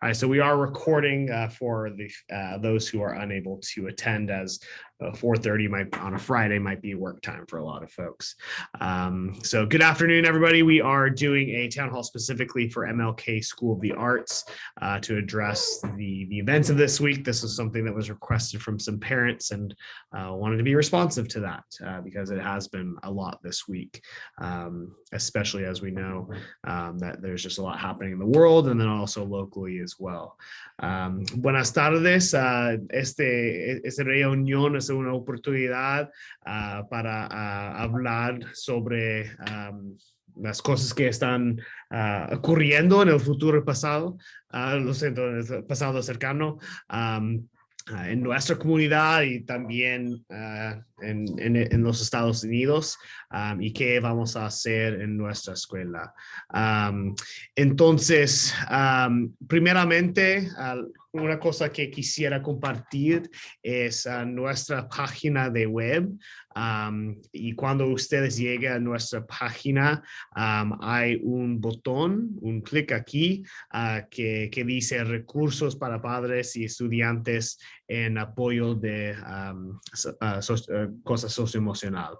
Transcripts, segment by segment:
All right, so we are recording for those who are unable to attend, as 4:30 on a Friday might be work time for a lot of folks. So good afternoon, everybody. We are doing a town hall specifically for MLK School of the Arts to address the events of this week. This is something that was requested from some parents, and wanted to be responsive to that because it has been a lot this week, especially as we know that there's just a lot happening in the world and then also locally as well. Buenas tardes. Esta reunión es una oportunidad para hablar sobre las cosas que están ocurriendo en el futuro pasado, lo siento, en el pasado cercano. En nuestra comunidad y también en los Estados Unidos, y qué vamos a hacer en nuestra escuela. Entonces, primeramente, una cosa que quisiera compartir es nuestra página de web. Y cuando ustedes lleguen a nuestra página, hay un botón, un clic aquí, que dice recursos para padres y estudiantes en apoyo de cosas socioemocional.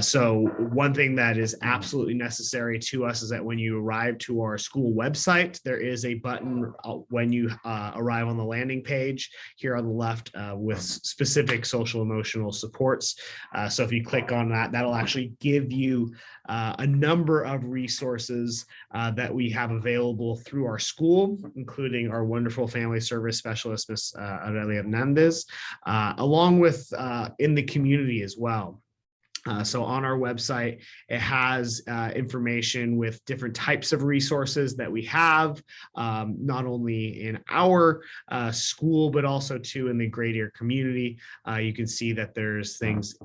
So one thing that is absolutely necessary to us is that when you arrive to our school website, there is a button when you arrive on the landing page here on the left with specific social emotional supports. So if you click on that, that'll actually give you a number of resources that we have available through our school, including our wonderful family service specialist, Ms. Aurelia Hernandez, along with in the community as well. So on our website, it has information with different types of resources that we have, not only in our school, but also too in the greater community. You can see that there's things,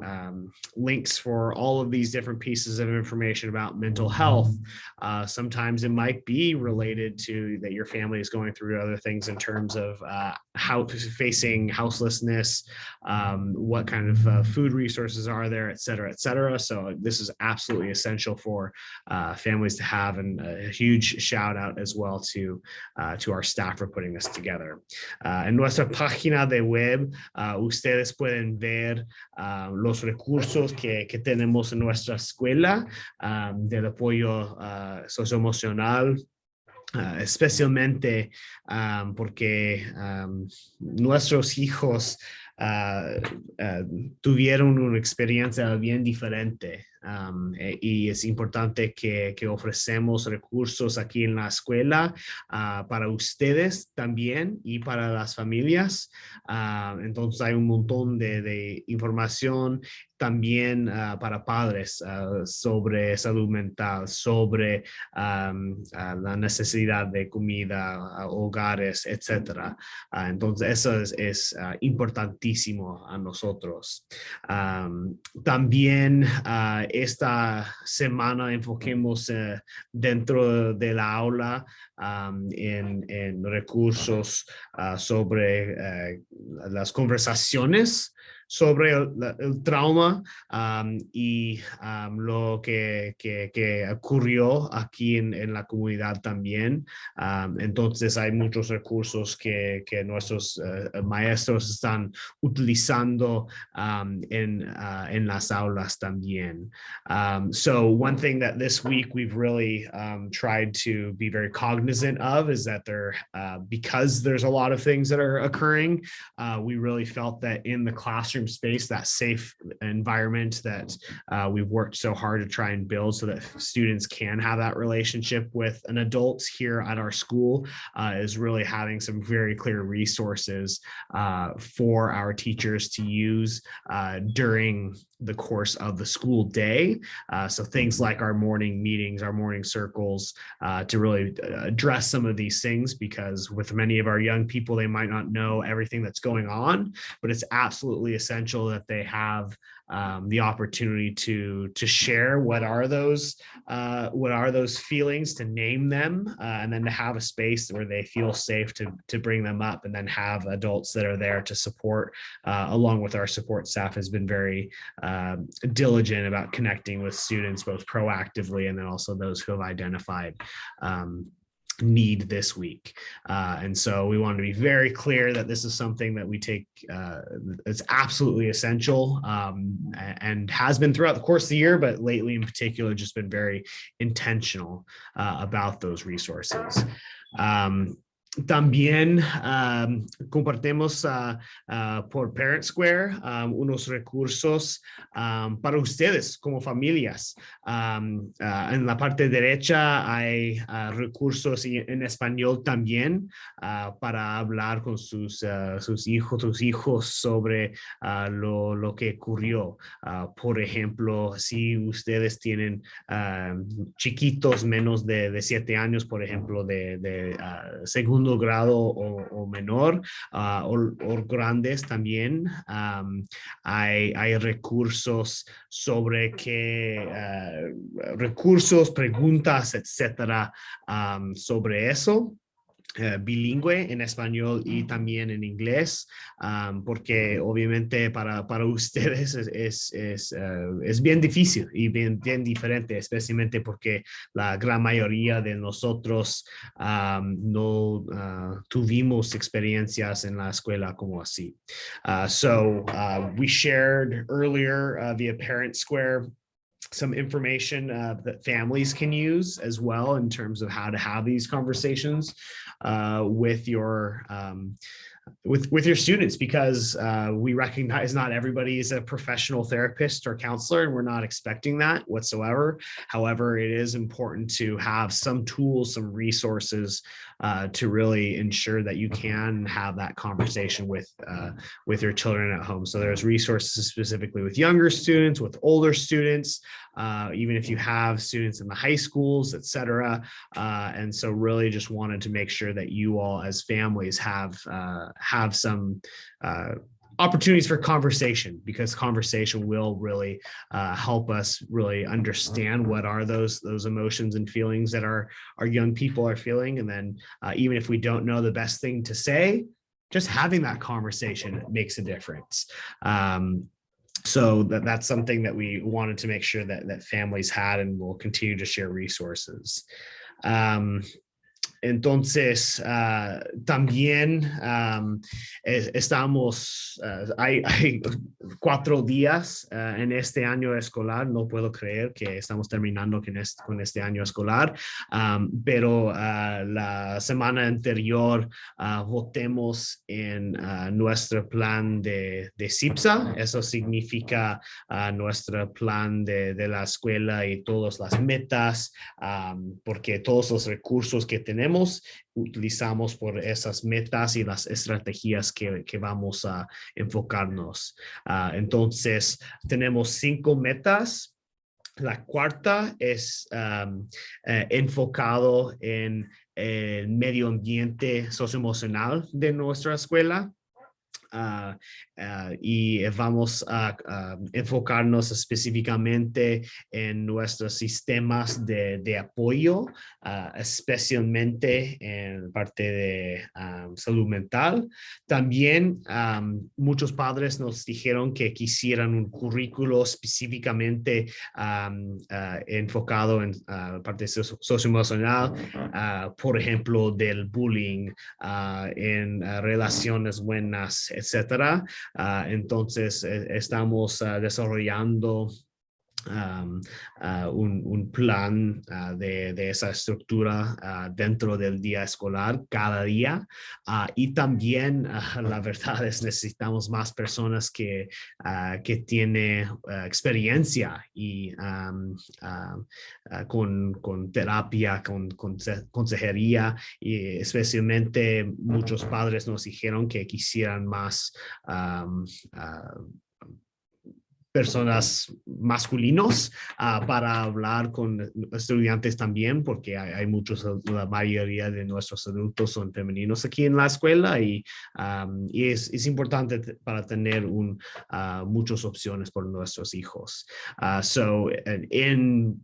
links for all of these different pieces of information about mental health. Sometimes it might be related to that your family is going through other things in terms of how facing houselessness, what kind of food resources are there, et cetera, et cetera. So this is absolutely essential for families to have, and a huge shout out as well to our staff for putting this together. En nuestra página de web, ustedes pueden ver los recursos que tenemos en nuestra escuela del apoyo socioemocional. Especialmente porque nuestros hijos tuvieron una experiencia bien diferente, y es importante que ofrecemos recursos aquí en la escuela para ustedes también y para las familias. Entonces hay un montón de información también para padres sobre salud mental, sobre la necesidad de comida, hogares, etc. Entonces eso es importantísimo a nosotros. También esta semana enfoquemos dentro de la aula en recursos sobre las conversaciones sobre el trauma y lo que ocurrió aquí en la comunidad también. Entonces hay muchos recursos que nuestros maestros están utilizando en las aulas también. So one thing that this week we've really tried to be very cognizant of is that because there's a lot of things that are occurring, we really felt that in the classroom space, that safe environment that we've worked so hard to try and build so that students can have that relationship with an adult here at our school, is really having some very clear resources for our teachers to use during the course of the school day. So things like our morning meetings, our morning circles, to really address some of these things, because with many of our young people, they might not know everything that's going on, but it's absolutely essential that they have the opportunity to share what are those feelings, to name them, and then to have a space where they feel safe to bring them up, and then have adults that are there to support, along with our support staff has been very diligent about connecting with students both proactively and then also those who have identified need this week. And so we want to be very clear that this is something that we take, it's absolutely essential, and has been throughout the course of the year, but lately in particular, just been very intentional about those resources. También compartimos por Parent Square unos recursos para ustedes como familias. En la parte derecha hay recursos en español también para hablar con sus hijos, tus hijos sobre lo que ocurrió. Por ejemplo, si ustedes tienen chiquitos menos de 7 años, por ejemplo, de segundo grado o menor, o grandes también, hay recursos sobre recursos, preguntas, etcétera, sobre eso. Bilingüe en español y también en inglés, porque obviamente para ustedes es bien difícil y bien diferente, especialmente porque la gran mayoría de nosotros no tuvimos experiencias en la escuela como así. So we shared earlier via Parent Square some information that families can use as well in terms of how to have these conversations with your with your students, because we recognize not everybody is a professional therapist or counselor, and we're not expecting that whatsoever. However, it is important to have some tools, some resources to really ensure that you can have that conversation with your children at home. So there's resources specifically with younger students, with older students, even if you have students in the high schools, etc. And so really just wanted to make sure that you all as families have some opportunities for conversation, because conversation will really help us really understand what are those emotions and feelings that our young people are feeling. And then even if we don't know the best thing to say, just having that conversation makes a difference. So that's something that we wanted to make sure that families had, and we'll continue to share resources. Entonces, también estamos, hay 4 días en este año escolar. No puedo creer que estamos terminando con este año escolar, pero la semana anterior votemos en nuestro plan de CIPSA. Eso significa nuestro plan de la escuela y todas las metas, porque todos los recursos que tenemos utilizamos por esas metas y las estrategias que vamos a enfocarnos. Entonces, tenemos 5 metas. La cuarta es enfocado en el medio ambiente socioemocional de nuestra escuela. Y vamos a enfocarnos específicamente en nuestros sistemas de apoyo, especialmente en parte de salud mental. También muchos padres nos dijeron que quisieran un currículo específicamente enfocado en parte socioemocional, por ejemplo, del bullying, en relaciones buenas, etcétera. Entonces estamos desarrollando un plan de esa estructura dentro del día escolar cada día, y también la verdad es necesitamos más personas que tienen experiencia y con terapia, con consejería, y especialmente muchos padres nos dijeron que quisieran más personas masculinos para hablar con estudiantes también, porque hay muchos, la mayoría de nuestros adultos son femeninos aquí en la escuela, y es importante para tener muchas opciones por nuestros hijos. So in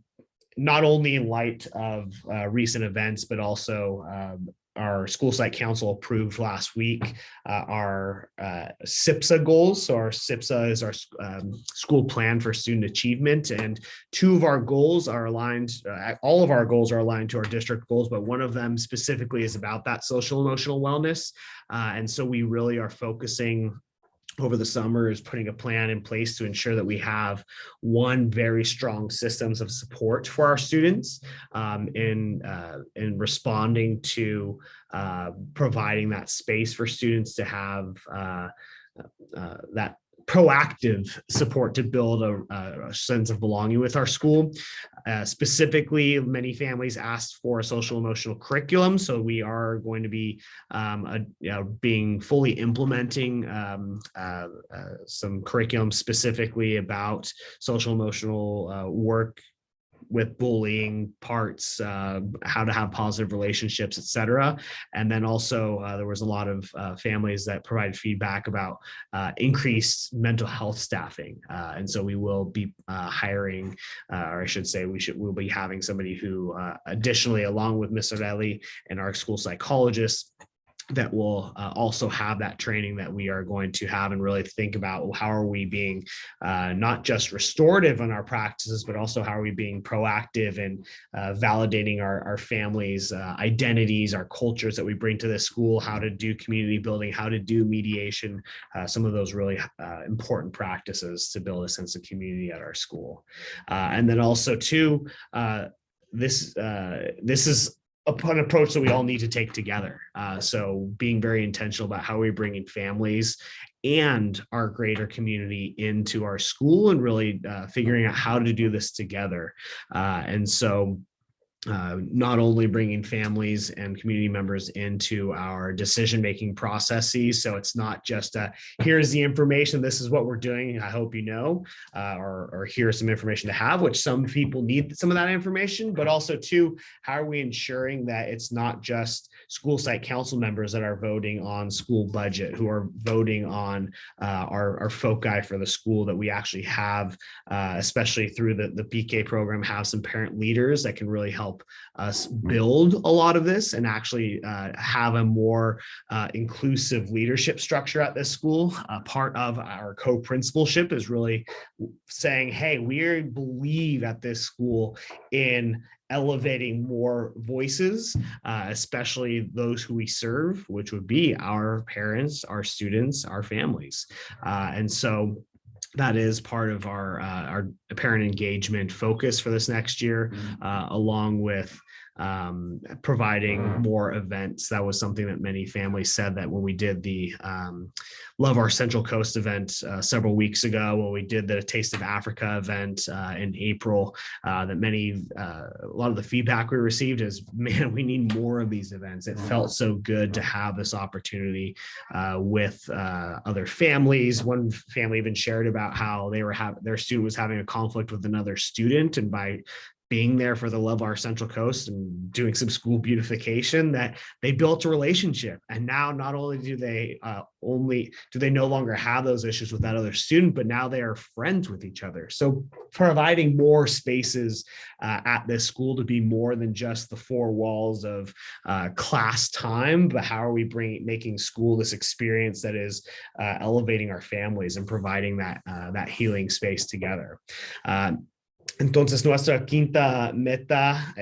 not only in light of recent events, but also our school site council approved last week our SIPSA goals. So our SIPSA is our school plan for student achievement, and two of our goals are aligned. All of our goals are aligned to our district goals, but one of them specifically is about that social emotional wellness. And so we really are focusing over the summer is putting a plan in place to ensure that we have one very strong systems of support for our students in responding to providing that space for students to have that proactive support to build a sense of belonging with our school. Specifically, many families asked for a social emotional curriculum, so we are going to be being fully implementing some curriculum specifically about social emotional work with bullying parts, how to have positive relationships, etc. And then also there was a lot of families that provided feedback about increased mental health staffing. And so we will be hiring, or I should say we'll be having somebody who additionally, along with Ms. Arelli and our school psychologist, that will also have that training that we are going to have and really think about, well, how are we being not just restorative in our practices, but also how are we being proactive and validating our families' identities, our cultures that we bring to this school, how to do community building, how to do mediation, some of those really important practices to build a sense of community at our school. And then also too, this is an approach that we all need to take together. So being very intentional about how we're bringing families and our greater community into our school and really figuring out how to do this together. And so not only bringing families and community members into our decision-making processes. So it's not just here's the information, this is what we're doing, I hope you know, or here's some information to have, which some people need some of that information, but also too, how are we ensuring that it's not just school site council members that are voting on school budget, who are voting on our foci for the school, that we actually have, especially through the PK program, have some parent leaders that can really help us build a lot of this and actually have a more inclusive leadership structure at this school. Part of our co-principalship is really saying, hey, we believe at this school in elevating more voices, especially those who we serve, which would be our parents, our students, our families. And so that is part of our parent engagement focus for this next year, along with providing more events. That was something that many families said that when we did the Love Our Central Coast event several weeks ago, when we did the Taste of Africa event in April, that a lot of the feedback we received is, man, we need more of these events. It felt so good to have this opportunity with other families. One family even shared about how their student was having a conflict with another student, and by being there for the Love Our Central Coast and doing some school beautification, that they built a relationship. And now not only do they no longer have those issues with that other student, but now they are friends with each other. So providing more spaces at this school to be more than just the four walls of class time, but how are we making school this experience that is elevating our families and providing that healing space together. Entonces, nuestra quinta meta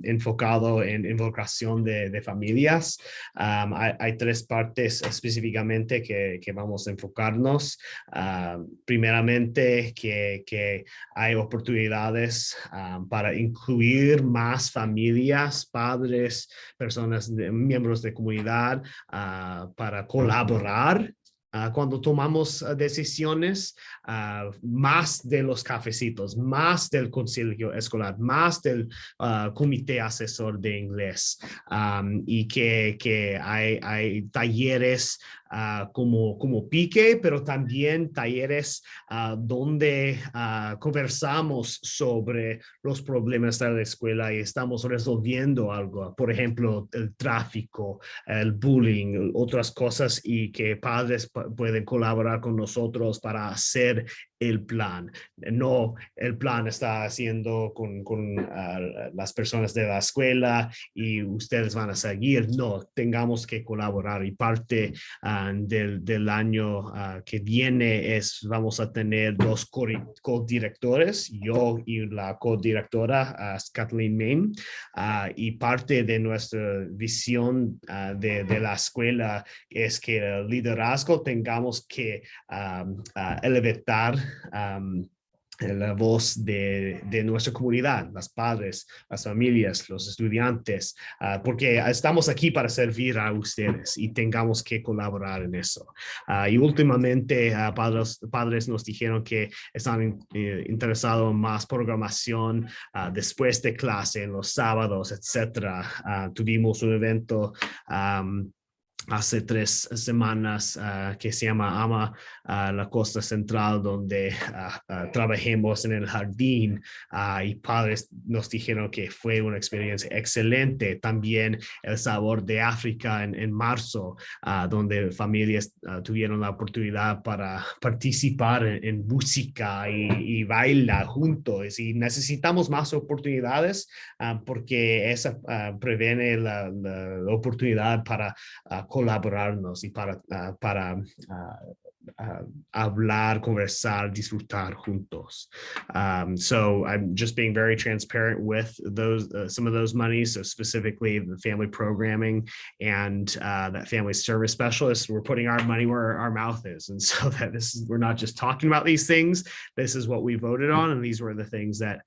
enfocado en involucración de familias. Hay tres partes específicamente que vamos a enfocarnos. Primeramente, que hay oportunidades para incluir más familias, padres, personas, miembros de comunidad, para colaborar cuando tomamos decisiones, más de los cafecitos, más del concilio escolar, más del comité asesor de inglés, y que hay talleres como pique, pero también talleres donde conversamos sobre los problemas de la escuela y estamos resolviendo algo, por ejemplo, el tráfico, el bullying, otras cosas, y que padres pueden colaborar con nosotros para hacer el plan. No, el plan está haciendo con las personas de la escuela y ustedes van a seguir. No, tengamos que colaborar y parte del año que viene vamos a tener dos codirectores, yo y la codirectora Kathleen Main, y parte de nuestra visión de la escuela es que el liderazgo tengamos que elevar la voz de nuestra comunidad, los padres, las familias, los estudiantes, porque estamos aquí para servir a ustedes y tengamos que colaborar en eso. Y últimamente padres nos dijeron que están interesados en más programación después de clase, en los sábados, etcétera. Tuvimos un evento hace 3 semanas que se llama Ama la Costa Central, donde trabajemos en el jardín y padres nos dijeron que fue una experiencia excelente. También el Sabor de África en marzo, donde familias tuvieron la oportunidad para participar en música y bailar juntos. Y necesitamos más oportunidades porque esa previene la oportunidad para colaborarnos y para hablar, conversar, disfrutar juntos. So I'm just being very transparent with those some of those monies. So specifically the family programming and that family service specialist. We're putting our money where our mouth is, and so that we're not just talking about these things. This is what we voted on, and these were the things that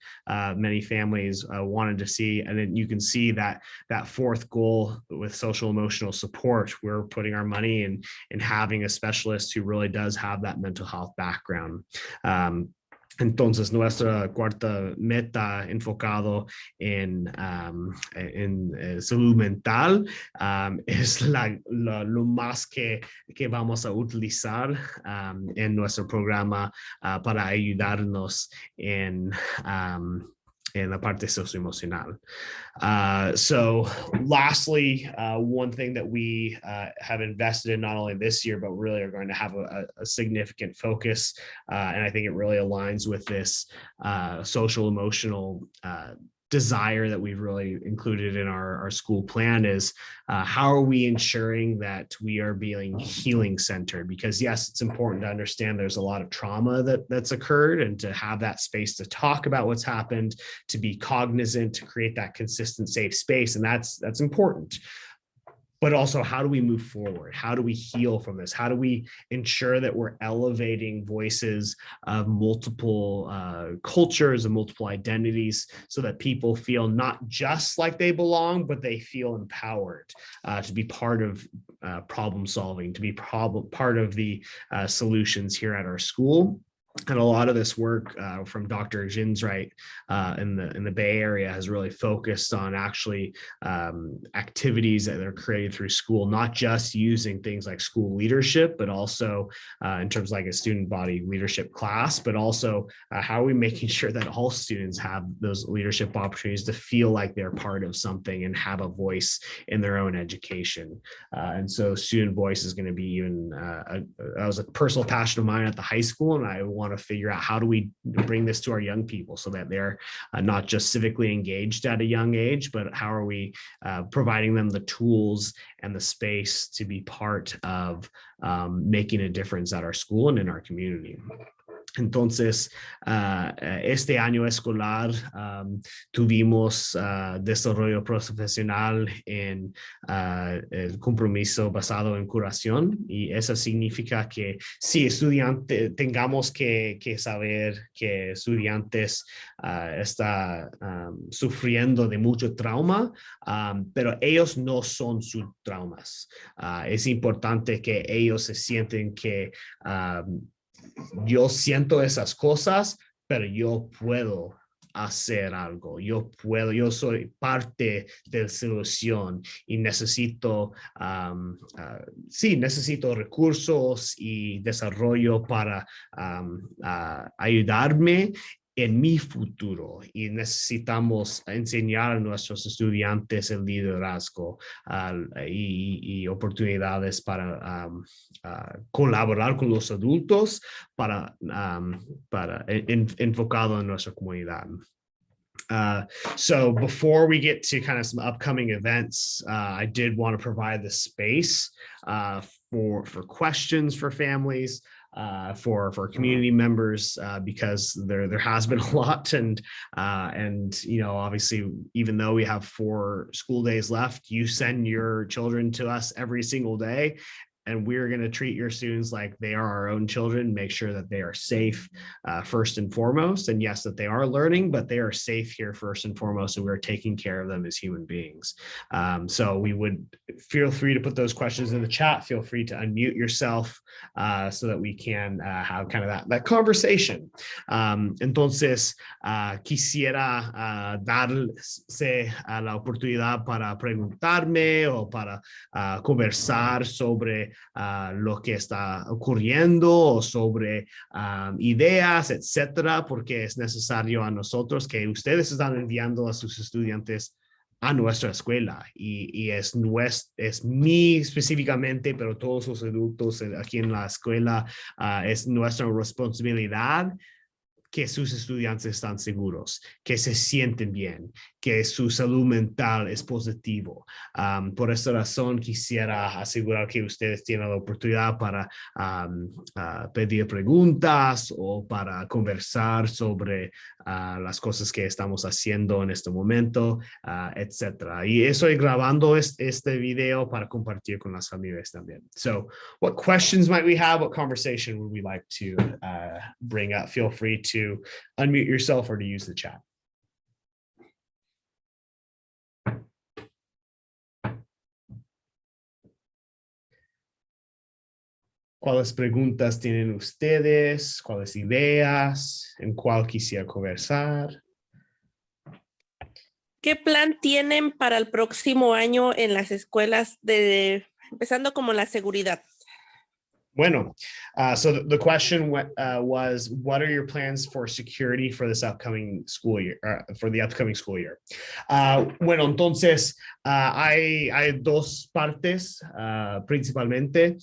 many families wanted to see. And then you can see that fourth goal with social emotional support. We're putting our money in having a specialist who really does have that mental health background. Entonces, nuestra cuarta meta enfocado en salud mental es lo más que vamos a utilizar en nuestro programa para ayudarnos en la parte socioemocional. So lastly, one thing that we have invested in not only this year, but really are going to have a significant focus, and I think it really aligns with this social emotional desire that we've really included in our school plan is how are we ensuring that we are being healing centered? Because yes, it's important to understand there's a lot of trauma that's occurred, and to have that space to talk about what's happened, to be cognizant, to create that consistent safe space. And that's important. But also, how do we move forward? How do we heal from this? How do we ensure that we're elevating voices of multiple cultures and multiple identities so that people feel not just like they belong, but they feel empowered to be part of problem solving, to be part of the solutions here at our school? And a lot of this work from Dr. Jinsright in the Bay Area has really focused on actually activities that are created through school, not just using things like school leadership, but also in terms of like a student body leadership class, but also how are we making sure that all students have those leadership opportunities to feel like they're part of something and have a voice in their own education. And so student voice is going to be even, that was a personal passion of mine at the high school, and I want to figure out how do we bring this to our young people so that they're not just civically engaged at a young age, but how are we providing them the tools and the space to be part of making a difference at our school and in our community. Entonces, este año escolar tuvimos desarrollo profesional en el compromiso basado en curación, y eso significa que sí, estudiantes, tengamos que saber que estudiantes están sufriendo de mucho trauma, pero ellos no son sus traumas. Es importante que ellos se sienten que yo siento esas cosas, pero yo puedo hacer algo, yo soy parte de la solución y necesito recursos y desarrollo para ayudarme en mi futuro y necesitamos enseñar a nuestros estudiantes el liderazgo y oportunidades para colaborar con los adultos enfocado en nuestra comunidad. So before we get to kind of some upcoming events, I did want to provide the space for questions for families, for community members, because there has been a lot, and obviously, even though we have 4 school days left, you send your children to us every single day. And we're going to treat your students like they are our own children, make sure that they are safe first and foremost. And yes, that they are learning, but they are safe here first and foremost, and we're taking care of them as human beings. So we would feel free to put those questions in the chat. Feel free to unmute yourself so that we can have kind of that conversation. Entonces, quisiera darse la oportunidad para preguntarme o para conversar sobre lo que está ocurriendo o sobre ideas, etcétera, porque es necesario a nosotros que ustedes están enviando a sus estudiantes a nuestra escuela y es mí específicamente, pero todos los adultos aquí en la escuela, es nuestra responsabilidad que sus estudiantes están seguros, que se sienten bien, que su salud mental es positivo. Por esta razón quisiera asegurar que ustedes tienen la oportunidad para pedir preguntas o para conversar sobre las cosas que estamos haciendo en este momento, etcétera. Y estoy grabando este video para compartir con las familias también. So, what questions might we have? What conversation would we like to bring up? Feel free to unmute yourself or to use the chat. ¿Cuáles preguntas tienen ustedes? ¿Cuáles ideas? ¿En cuál quisiera conversar? ¿Qué plan tienen para el próximo año en las escuelas, empezando como la seguridad? Bueno, so the question was, what are your plans for security for this upcoming school year, for the upcoming school year? Bueno, entonces hay 2 partes principalmente.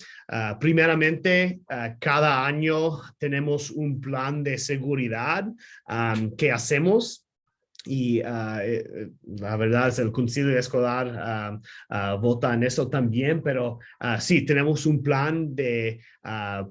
Primeramente, cada año tenemos un plan de seguridad que hacemos. Y la verdad es el concilio escolar vota en eso también, pero sí, tenemos un plan de,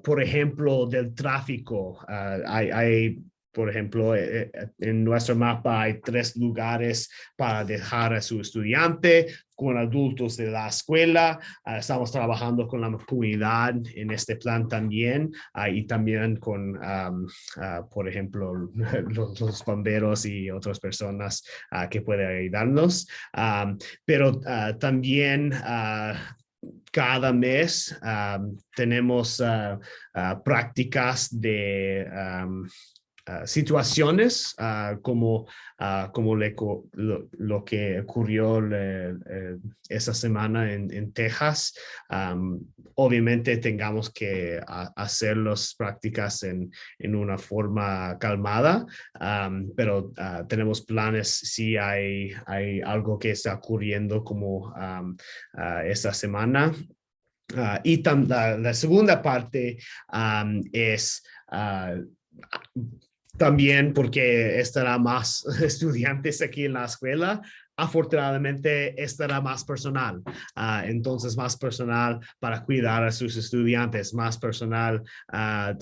por ejemplo, del tráfico. Hay por ejemplo, en nuestro mapa hay 3 lugares para dejar a su estudiante con adultos de la escuela. Estamos trabajando con la comunidad en este plan también y también con, por ejemplo, los bomberos y otras personas que pueden ayudarnos. Pero también cada mes tenemos prácticas de situaciones como lo que ocurrió esa semana en Texas. Obviamente tengamos que hacer las prácticas en una forma calmada, pero tenemos planes si hay algo que está ocurriendo como esta semana. Y la segunda parte es también porque estará más estudiantes aquí en la escuela, afortunadamente estará más personal. Entonces, más personal para cuidar a sus estudiantes, más personal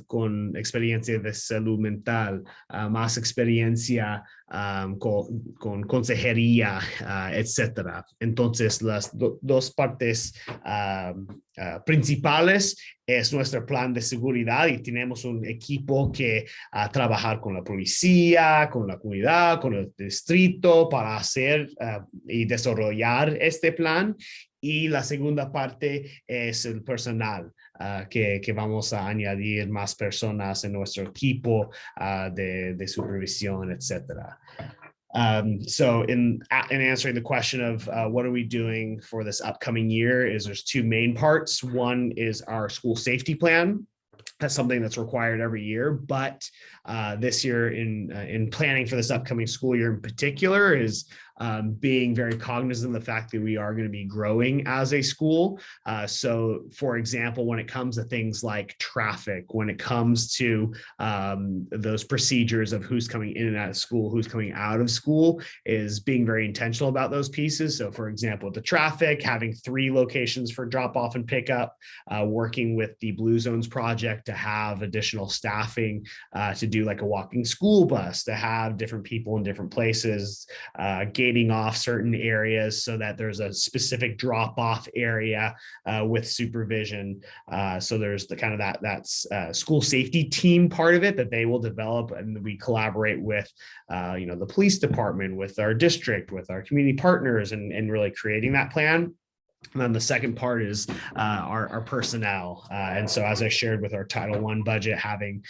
con experiencia de salud mental, más experiencia con consejería, etcétera. Entonces, las 2 partes principales es nuestro plan de seguridad y tenemos un equipo que trabajar con la policía, con la comunidad, con el distrito para hacer y desarrollar este plan. Y la segunda parte es el personal, que vamos a añadir más personas en nuestro equipo de supervisión, etcétera. So in answering the question of what are we doing for this upcoming year, there's 2 main parts. One is our school safety plan. That's something that's required every year, but this year in planning for this upcoming school year in particular is being very cognizant of the fact that we are going to be growing as a school. So for example, when it comes to things like traffic, when it comes to those procedures of who's coming in and out of school, who's coming out of school, is being very intentional about those pieces. So for example, the traffic, having 3 locations for drop off and pickup, working with the Blue Zones project to have additional staffing to do like a walking school bus, to have different people in different places, gating off certain areas so that there's a specific drop-off area with supervision. So there's the kind of that's school safety team part of it that they will develop, and we collaborate with the police department, with our district, with our community partners, and really creating that plan. And then the second part is our personnel. And so as I shared with our Title I budget, having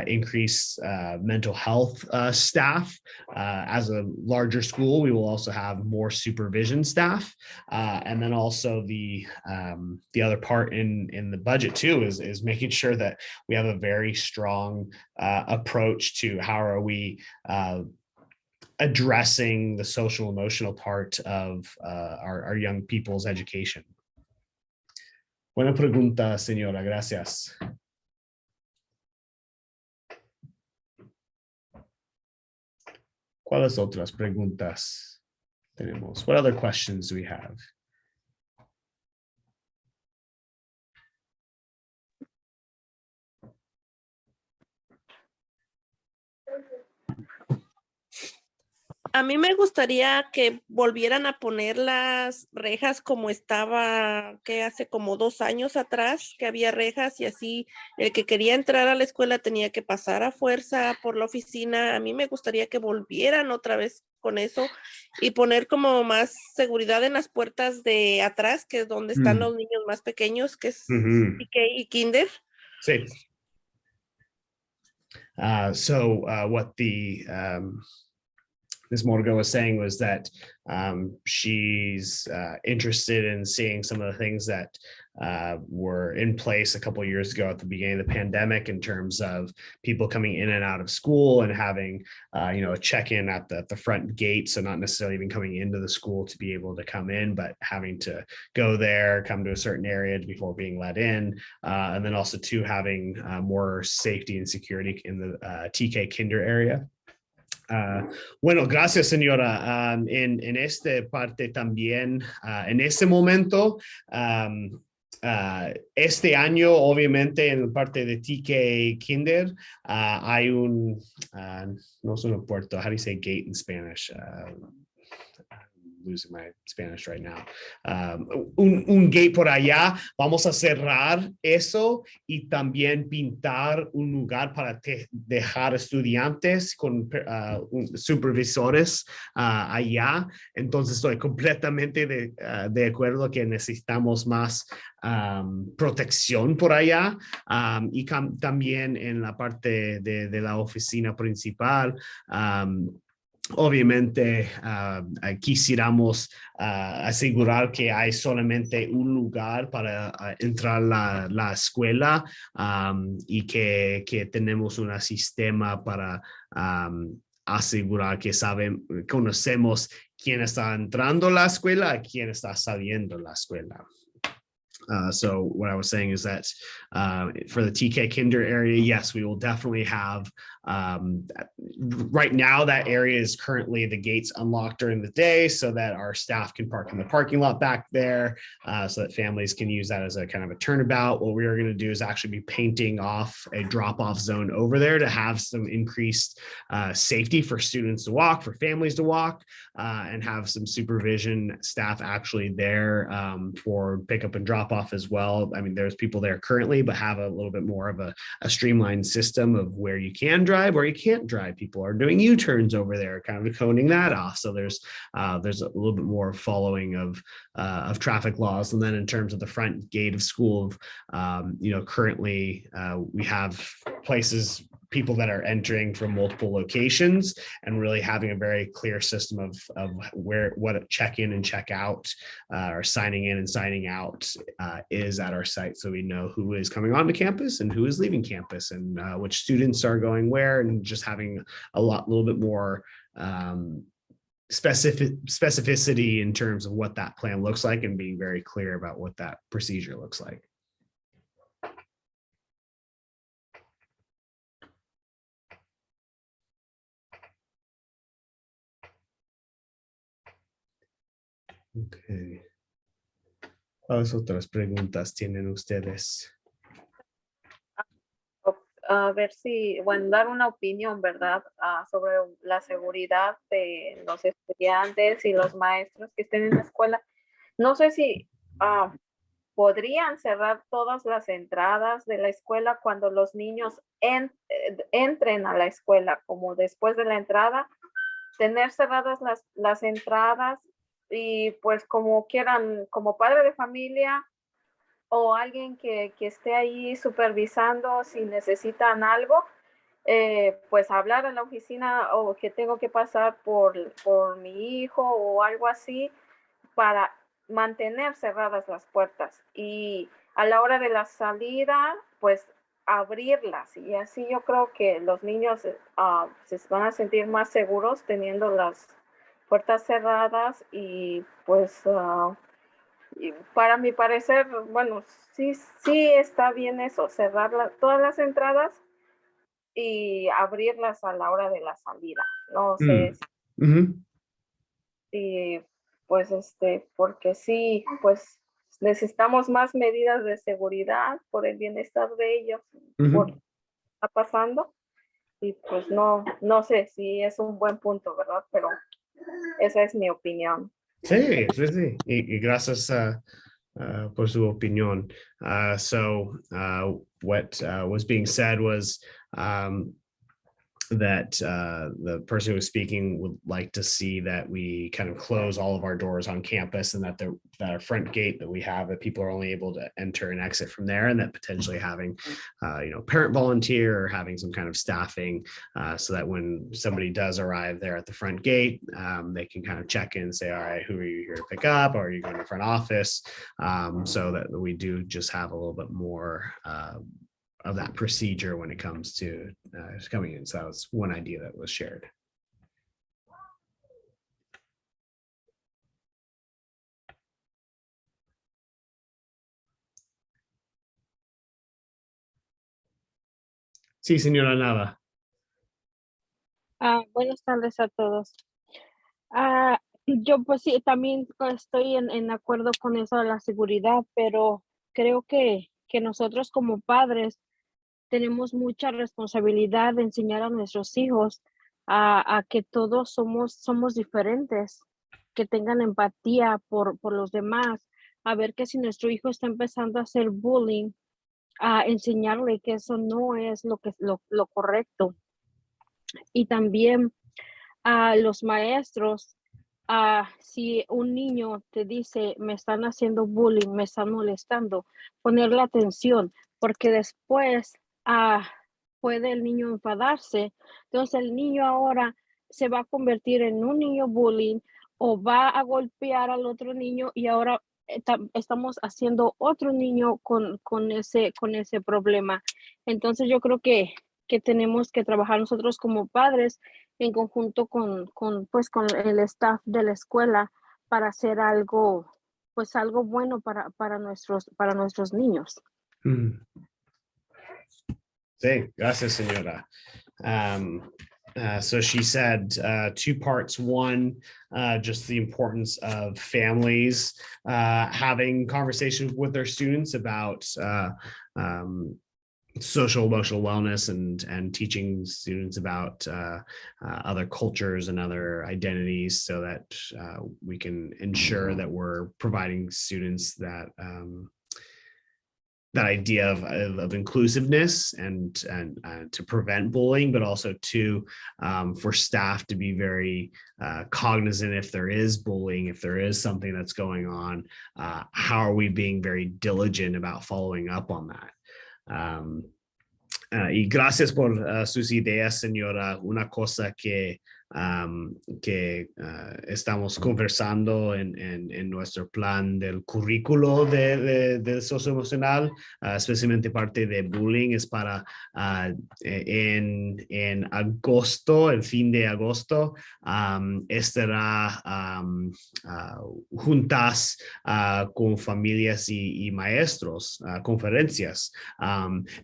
increased mental health staff. As a larger school, we will also have more supervision staff. And then also the other part in the budget too is making sure that we have a very strong approach to how are we addressing the social emotional part of our young people's education. Buena pregunta, señora. Gracias. ¿Cuáles otras preguntas tenemos? What other questions do we have? A mí me gustaría que volvieran a poner las rejas como estaba, que hace como 2 años atrás, que había rejas y así el que quería entrar a la escuela tenía que pasar a fuerza por la oficina. A mí me gustaría que volvieran otra vez con eso y poner como más seguridad en las puertas de atrás, que es donde están los niños más pequeños, que es PK y Kinder. Sí. So what the Ms. Morgo was saying was that she's interested in seeing some of the things that were in place a couple of years ago at the beginning of the pandemic, in terms of people coming in and out of school and having a check-in at the front gate. So not necessarily even coming into the school to be able to come in, but having to go there, come to a certain area before being let in. And then also too, having more safety and security in the TK Kinder area. Bueno, gracias, señora. En esta parte también, en este momento, este año, obviamente, en la parte de TK Kinder, hay un, no es un puerto, how do you say gate in Spanish? Losing my Spanish right now. Un gate por allá. Vamos a cerrar eso y también pintar un lugar para dejar estudiantes con supervisores allá. Entonces estoy completamente de acuerdo que necesitamos más protección por allá, y también en la parte de la oficina principal. Obviamente quisiéramos asegurar que hay solamente un lugar para entrar a la escuela, y que tenemos un sistema para asegurar que conocemos quién está entrando a la escuela y quién está saliendo de la escuela. So what I was saying is that for the TK Kinder area, yes, we will definitely have, right now that area is currently the gates unlocked during the day so that our staff can park in the parking lot back there, so that families can use that as a kind of a turnabout. What we are going to do is actually be painting off a drop-off zone over there to have some increased safety for students to walk, for families to walk, and have some supervision staff actually there for pickup and drop off as well. I mean, there's people there currently, but have a little bit more of a streamlined system of where you can drive, where you can't drive. People are doing U-turns over there, kind of coning that off. So there's a little bit more following of traffic laws. And then in terms of the front gate of school, currently we have places people that are entering from multiple locations, and really having a very clear system of what check in and check out or signing in and signing out is at our site, so we know who is coming onto campus and who is leaving campus, and which students are going where, and just having a little bit more specificity in terms of what that plan looks like, and being very clear about what that procedure looks like. Okay. ¿Cuáles otras preguntas tienen ustedes? A ver si, bueno, dar una opinión, ¿verdad? Sobre la seguridad de los estudiantes y los maestros que estén en la escuela. No sé si podrían cerrar todas las entradas de la escuela cuando los niños entren a la escuela, como después de la entrada, tener cerradas las entradas, y pues como quieran, como padre de familia o alguien que esté ahí supervisando, si necesitan algo, pues hablar a la oficina, o que tengo que pasar por mi hijo o algo así, para mantener cerradas las puertas, y a la hora de la salida, pues abrirlas, y así yo creo que los niños se van a sentir más seguros teniendo las puertas cerradas. Y pues y para mi parecer, bueno, sí está bien eso, cerrar todas las entradas y abrirlas a la hora de la salida. No sé si pues porque sí, pues necesitamos más medidas de seguridad por el bienestar de ellos, por lo que está pasando. Y pues no sé si es un buen punto, ¿verdad? Pero esa es mi opinión. Sí. Y gracias por su opinión. So what was being said was that the person who was speaking would like to see that we kind of close all of our doors on campus, and that our front gate that we have, that people are only able to enter and exit from there, and that potentially having parent volunteer or having some kind of staffing so that when somebody does arrive there at the front gate, they can kind of check in and say, all right, who are you here to pick up, or are you going to front office, so that we do just have a little bit more of that procedure when it comes to coming in. So that was one idea that was shared. Sí, señora Nava. Buenas tardes a todos. Yo pues sí, también estoy en acuerdo con eso de la seguridad, pero creo que nosotros como padres tenemos mucha responsabilidad de enseñar a nuestros hijos a que todos somos diferentes, que tengan empatía por los demás, a ver que si nuestro hijo está empezando a hacer bullying, a enseñarle que eso no es lo correcto. Y también a los maestros, si un niño te dice, me están haciendo bullying, me están molestando, ponerle atención, porque después puede el niño enfadarse. Entonces el niño ahora se va a convertir en un niño bullying, o va a golpear al otro niño, y ahora estamos haciendo otro niño con ese problema. Entonces yo creo que tenemos que trabajar nosotros como padres en conjunto con el staff de la escuela, para hacer algo bueno para nuestros niños. Sí, gracias, señora. So she said two parts. One, just the importance of families having conversations with their students about social emotional wellness, and teaching students about other cultures and other identities, so that we can ensure that we're providing students that that idea of inclusiveness, and to prevent bullying, but also for staff to be very cognizant if there is bullying, if there is something that's going on, how are we being very diligent about following up on that? Y gracias por sus ideas, señora. Una cosa que estamos conversando en nuestro plan del currículo del socioemocional, especialmente parte de bullying, es para en agosto, el fin de agosto, estará juntas con familias y maestros, conferencias.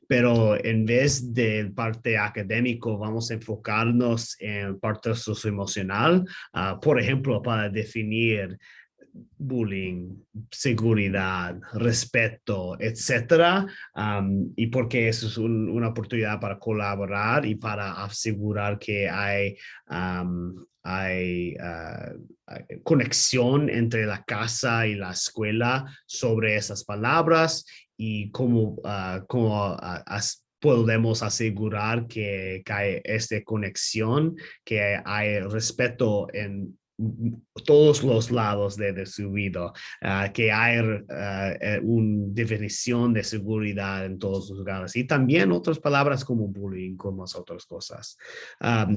Pero en vez del parte académico, vamos a enfocarnos en parte socioemocional, por ejemplo, para definir bullying, seguridad, respeto, etcétera, y porque eso es una oportunidad para colaborar y para asegurar que hay conexión entre la casa y la escuela sobre esas palabras y cómo podemos asegurar que hay esta conexión, que hay respeto en todos los lados de su vida, que hay una definición de seguridad en todos los lugares y también otras palabras como bullying, como otras cosas.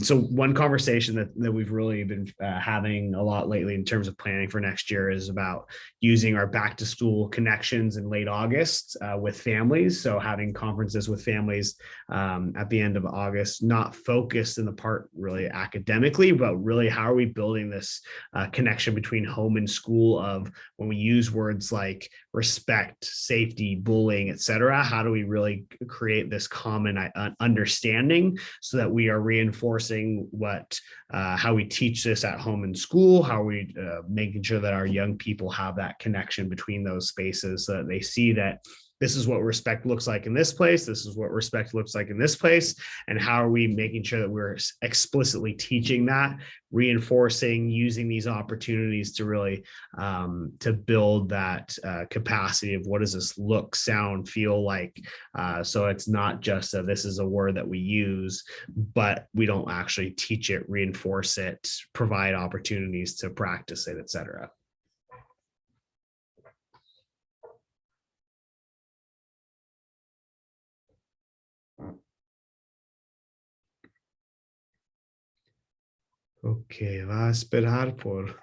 So one conversation that we've really been having a lot lately in terms of planning for next year is about using our back to school connections in late August with families. So having conferences with families at the end of August, not focused in the part really academically, but really how are we building this connection between home and school of when we use words like respect, safety, bullying, etc. How do we really create this common understanding so that we are reinforcing how we teach this at home and school, how are we making sure that our young people have that connection between those spaces so that they see that this is what respect looks like in this place. This is what respect looks like in this place. And how are we making sure that we're explicitly teaching that, reinforcing, using these opportunities to really to build that capacity of what does this look, sound, feel like. So it's not just this is a word that we use, but we don't actually teach it, reinforce it, provide opportunities to practice it, etc. Ok, va a esperar por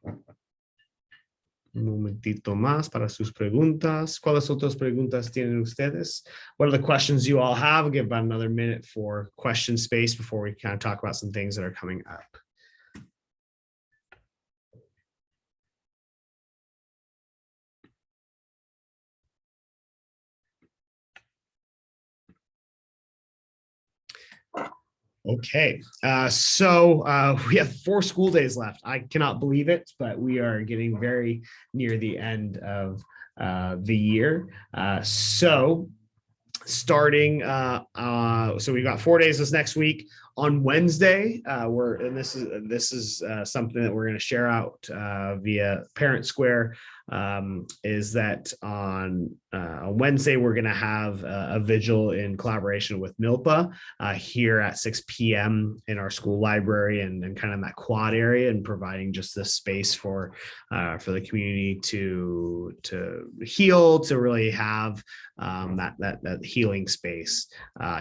un momentito más para sus preguntas. ¿Cuáles otras preguntas tienen ustedes? What are the questions you all have? I'll give about another minute for question space before we kind of talk about some things that are coming up. Okay, so we have 4 school days left. I cannot believe it, but we are getting very near the end of the year. So starting, so we've got 4 days this next week. On Wednesday, this is something that we're going to share out via Parent Square. Is that on Wednesday we're going to have a vigil in collaboration with MLK here at 6 p.m. in our school library and kind of in that quad area, and providing just this space for the community to heal, to really have that healing space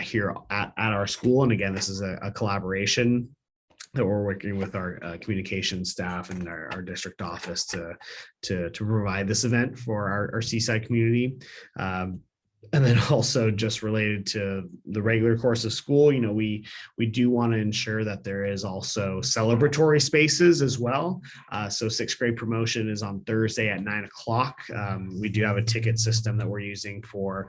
here at our school. And again, this is a collaboration that we're working with our communication staff and our district office to provide this event for our Seaside community. And then also just related to the regular course of school, you know, we do want to ensure that there is also celebratory spaces as well. So 6th grade promotion is on Thursday at 9 o'clock. We do have a ticket system that we're using for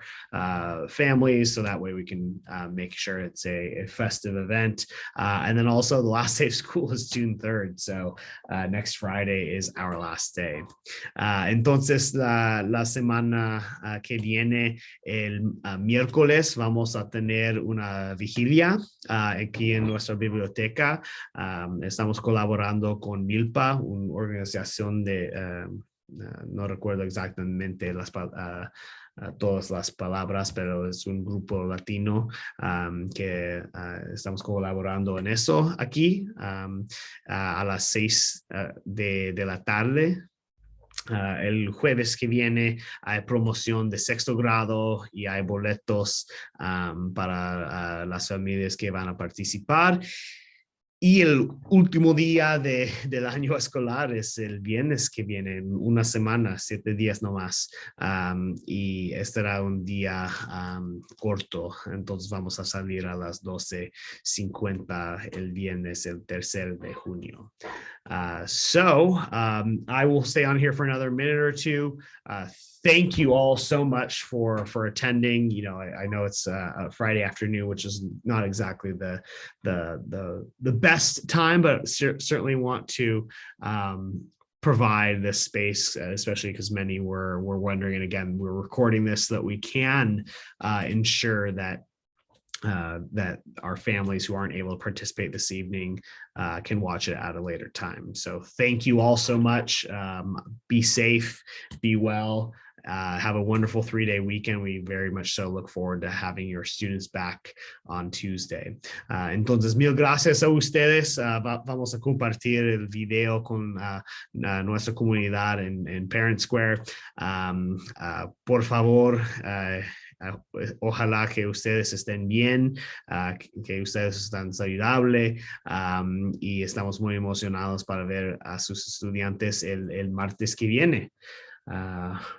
families, so that way we can make sure it's a festive event. And then also the last day of school is June 3rd. So next Friday is our last day. Entonces la semana que viene, el miércoles vamos a tener una vigilia aquí en nuestra biblioteca. Estamos colaborando con MILPA, una organización no recuerdo exactamente todas las palabras, pero es un grupo latino que estamos colaborando en eso aquí a las 6 de la tarde. El jueves que viene hay promoción de sexto grado y hay boletos para las familias que van a participar. Y el último día del año escolar es el viernes que viene, una semana, 7 días nomás. Y este era un día corto, entonces vamos a salir a las 12:50 el viernes, el 3 de junio. I will stay on here for another minute or two. Thank you all so much for attending. You know, I know it's a Friday afternoon, which is not exactly the best time, but certainly want to provide this space, especially because many were wondering. And again, we're recording this so that we can ensure that our families who aren't able to participate this evening can watch it at a later time. So thank you all so much. Be safe, be well. Have a wonderful 3-day weekend. We very much so look forward to having your students back on Tuesday. Entonces, mil gracias a ustedes. Vamos a compartir el video con nuestra comunidad en Parent Square. Por favor, ojalá que ustedes estén bien, que ustedes están saludables y estamos muy emocionados para ver a sus estudiantes el martes que viene.